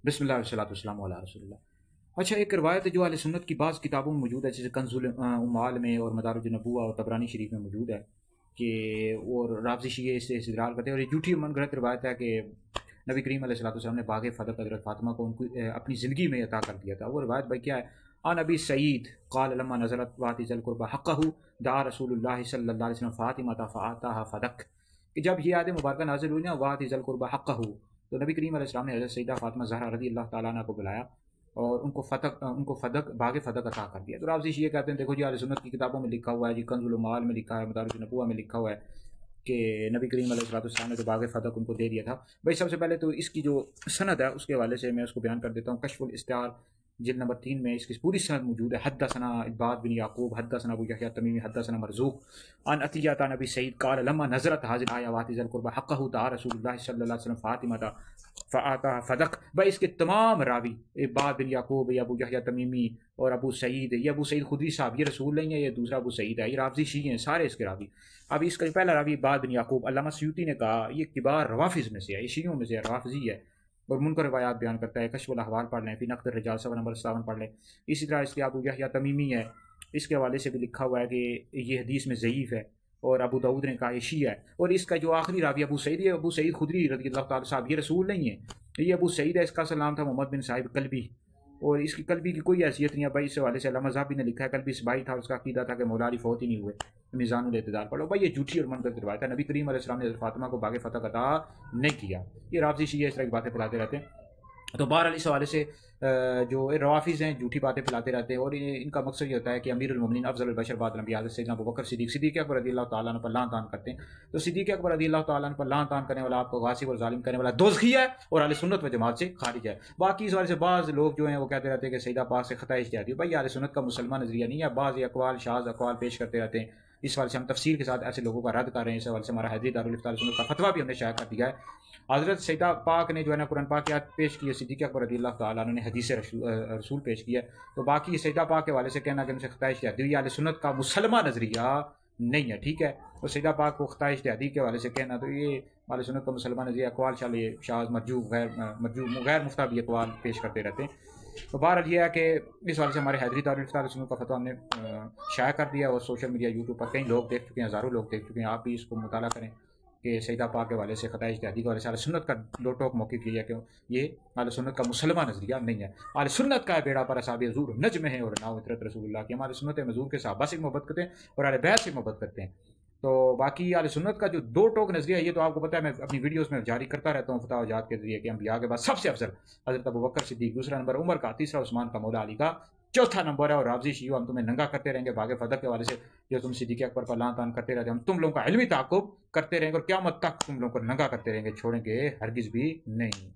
बिस्मिल्लाह वस्सलातु वस्सलामु अला रसूलिल्लाह। अच्छा, एक रवायत है जो अहले सुन्नत की बाज़ किताबों में मौजूद है, जैसे कंजुल उम्माल में और मदारिज नबूवा और तबरानी शरीफ में मौजूद है कि और राज़ी शिये इससे इस्तिदलाल करते हैं, और ये झूठी मनगढ़ंत रवायत है कि नबी करीम अलैहिस्सलातु वस्सलाम ने बाग़ फ़दक हज़रत फ़ातिमा को उनको अपनी ज़िंदगी में अता कर दिया था। वो रवायत भाई क्या है? अन अबी सईद क़ाल लम्मा नज़लत वातिज़ल क़ुरबा हक़्क़हु दआ रसूलुल्लाह सल्लल्लाहु अलैहि वसल्लम फ़ातिमा फ़अताहा फ़दक, कि जब ये आयत मुबारक नाज़िल हुई ना, वातिज़ल क़ुरबा हक़्क़हु, तो नबी करीम अलैहिस्सलाम ने हज़रत सैयदा फ़ातिमा ज़हरा रज़ी अल्लाह तआला अन्हा को बुलाया और उनको फ़दक बाग़ फ़दक अता कर दिया। तो राज़ी ये कहते हैं, देखो जी, अहले सुन्नत की किताबों में लिखा हुआ है जी, कंज़ुल उम्माल में लिखा है, मदारिज नबूवा में लिखा हुआ है कि नबी करीम अलैहिस्सलाम ने तो बाग़ फ़दक उनको दे दिया था। भाई सबसे पहले तो इसकी जो सनद है उसके हवाले से मैं उसको बयान कर देता हूँ। कश्फुल इस्तिआर जिल्द नंबर 3 में इसकी पूरी सनद मौजूद है। हद्दसना इब्बाद बिन याकूब हद्दसना अबू यहया तमीमी हद्दसना मरज़ूक़ अन अतियता नबी सईद क़ाल लम्मा नज़रत हाज़िल आया वातिज़ल क़ुरबा हक़्क़हु दआ रसूलुल्लाह सल्लल्लाहु अलैहि वसल्लम फ़ातिमा फ़अताहा फ़दक। भाई इसके तमाम रावी इब्बाद बिन याकूब, या अबू यहया तमीमी और अबू सईद, ये अबू सईद खुदरी साहब, ये रसूल नहीं है, ये दूसरा अबू सईद है, ये राफ़ज़ी शी हैं सारे इसके रावी। अब इसका पहला रावी इब्बाद बिन याकूब, अल्लामा सयूती ने कहा ये किबार रवाफ़िज़ में से है, ये शियों में से है, राफ़ज़ी है और मुनकर रिवायात बयान करता है। कश्फुल अहवाल पढ़ लें, फ़ी नक़्द रिजाल सफ़ा नंबर 57 पढ़ लें। इसी तरह इसके अबू यहया तमीमी है, इसके हवाले से भी लिखा हुआ है कि ये हदीस में ज़ईफ़ है, और अबू दाऊद ने कहा ये शी है। और इसका जो आखिरी रावी अबू सईद, ये अबू सईद खुदरी रज़ी अल्लाह तआला साहब, ये रसूल नहीं है, ये अबू सईद है। इसका असल नाम था मोहम्मद बिन साहिब कल्बी, और इसकी कल्बी की कोई हैसियत नहीं है भाई। इस हवाले से अल्लामा ज़हाबी ने लिखा है कल्बी सिपाही था, उसका अकीदा था कि मौला अली फौत ही नहीं हुए। मीज़ानुल एतदाल पढ़ो भाई, ये झूठी और मनगढ़ंत रिवायत है। नबी करीम अलैहिस्सलाम ने फ़ातिमा को बाग़ फ़तह अता नहीं किया। ये राफ़ज़ी शिया इस तरह की बातें फैलाते रहते हैं। तो बहरहाल इस हवाले से जो रवाफ़िज़ हैं झूठी बातें फैलाते रहते हैं, और इनका मकसद ये होता है कि अमीरुल मोमिनीन अफ़ज़लुल बशर बाद अंबिया सैयदना अबू बकर सिद्दीक़ अकबर रज़ियल्लाहु तआला अन्हु पर लान तान करते हैं। तो सिद्दीक़ अकबर रज़ियल्लाहु तआला अन्हु पर लान तान करने वाला, आपको गासिब और ज़ालिम करने वाला दोज़खी है और अहले सुन्नत व जमात से खारिज है। बाकी इस हवाले से बाज़ लोग जो हैं वो कहते रहते हैं कि सैयदा पाक से ख़ता इज्तिहादी। भाई अहले सुन्नत का मुसलमान नज़रिया नहीं है, बाज़ अक़वाल शाज़ अक़वाल पेश करते रहते हैं। इस हवाले से हम तफसील के साथ ऐसे लोगों का रद्द कर रहे हैं। इस हवाले से हमारा हैदरी दारुल इफ्ता सुन्नत का फतवा भी हमने शाया कर दिया है। हज़रत सैयदा पाक ने जो है ना कुरान पाक की आयत पेश की है, सिद्दीक़ अकबर रज़ियल्लाहु तआला अन्हु ने हदीस रसूल पेश किया है। तो बाकी सैयदा पाक के हवाले से कहना कि उनसे ख़ता इज्तिहादी हुई, अहले सुन्नत का मुसलमान नज़रिया नहीं है, ठीक है। तो सैयदा पाक को ख़ता इज्तिहादी के हवाले से कहना, तो ये अहले सुन्नत का मुसलमान नज़रिया अक़वाल शाज़ मरजू गैर मुफ्ता भी अक़वाल पेश करते रहते हैं। तो बहरहाल ये है कि इस हवाले से हमारे हैदरी दारुल इफ्ता सुन्नत का फतवा हमने शाया कर दिया, और सोशल मीडिया यूट्यूब पर कई लोग देख चुके हैं, हज़ारों लोग देख चुके हैं। आप भी इसको मुताला करें कि सैयदा पाक के हवाले से ख़ता इज्तिहादी के हवाले से अहले सुन्नत का दो टोक मौक़िफ़ ये है कि ये अहले सुन्नत का मुसलमान नज़रिया नहीं है। अहले सुन्नत का बेड़ा पर असहाबे हुज़ूर नज्म है और नाव इतरत रसूलुल्लाह की। हमारे सुन्नत मज़ूर के सहाबा से मोहब्बत करते हैं और अहले बैत से मोहब्बत करते हैं। तो बाकी अहले सुन्नत का जो दो टोक नज़रिया है, ये तो आपको पता है, मैं अपनी वीडियोज़ में जारी करता रहता हूँ फतवा जात के ज़रिए कि अम्बिया के बाद सबसे अफजल हज़रत अबू बकर सिद्दीक़, दूसरा नंबर उमर का, तीसरा उस्मान का, मौला अली का, चौथा नंबर है। और राफ़ज़ी शियो हम तुम्हें नंगा करते रहेंगे बाग़ फ़दक के हवाले से, जो तुम सिद्दीक़ अकबर पर लान तान करते रहते, हम तुम लोगों का इल्मी ताक़ुब करते रहेंगे और क़यामत तक तुम लोगों को नंगा करते रहेंगे, छोड़ेंगे हरगिज़ भी नहीं।